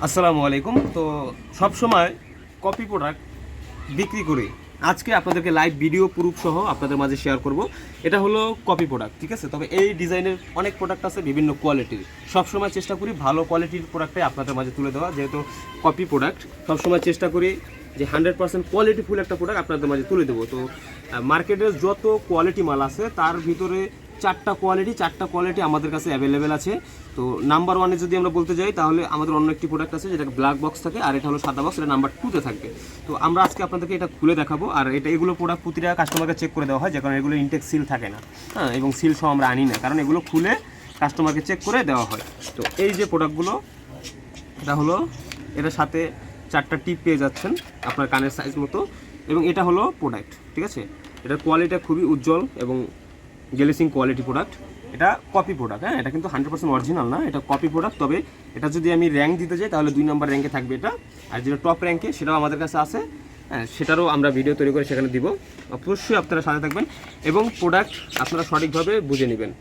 আসসালামু আলাইকুম। তো সব সময় কপি প্রোডাক্ট বিক্রি করে আজকে আপনাদেরকে লাইভ ভিডিও প্রুফ সহ আপনাদের মাঝে শেয়ার করব। এটা হলো কপি প্রোডাক্ট, ঠিক আছে। তবে এই ডিজাইনের অনেক প্রোডাক্ট আছে বিভিন্ন কোয়ালিটির। সবসময় চেষ্টা করি ভালো কোয়ালিটির প্রোডাক্টটাই আপনাদের মাঝে তুলে দেওয়া, যেহেতু কপি প্রোডাক্ট সবসময় চেষ্টা করি যে 100% কোয়ালিটিফুল একটা প্রোডাক্ট আপনাদের মাঝে তুলে দেবো। তো মার্কেটের যত কোয়ালিটি মাল আছে তার ভিতরে চারটা কোয়ালিটি আমাদের কাছে অ্যাভেলেবেল আছে। তো নাম্বার ওয়ানে যদি আমরা বলতে যাই তাহলে আমাদের অন্য একটি প্রোডাক্ট আছে যেটা ব্ল্যাক বক্স থাকে, আর এটা হলো সাদা বক্স, এটা নাম্বার 2-তে থাকবে। তো আমরা আজকে আপনাদেরকে এটা খুলে দেখাবো। আর এগুলো প্রোডাক্ট প্রতিটা কাস্টমারকে চেক করে দেওয়া হয়, যে কারণে এগুলো ইনটেক সিল থাকে না, হ্যাঁ, এবং সিল সহ আমরা আনি না, কারণ এগুলো খুলে কাস্টমারকে চেক করে দেওয়া হয়। তো এই যে প্রোডাক্টগুলো, এটা হলো, এটার সাথে 4টা টিপ পেয়ে যাচ্ছেন আপনার কানের সাইজ মতো, এবং এটা হলো প্রোডাক্ট, ঠিক আছে। এটার কোয়ালিটিটা খুবই উজ্জ্বল এবং গ্লেসিং কোয়ালিটি প্রোডাক্ট। এটা কপি প্রোডাক্ট, হ্যাঁ, এটা কিন্তু 100% অরিজিনাল না, এটা কপি প্রোডাক্ট। তবে এটা যদি আমি র্যাঙ্ক দিতে যাই তাহলে 2 নম্বর র্যাঙ্কে থাকবে এটা, আর যেটা টপ র্যাঙ্কে সেটাও আমাদের কাছে আছে, হ্যাঁ, সেটারও আমরা ভিডিও তৈরি করে সেখানে দিব। অবশ্যই আপনারা সাথে থাকবেন এবং প্রোডাক্ট আপনারা সঠিকভাবে বুঝে নেবেন।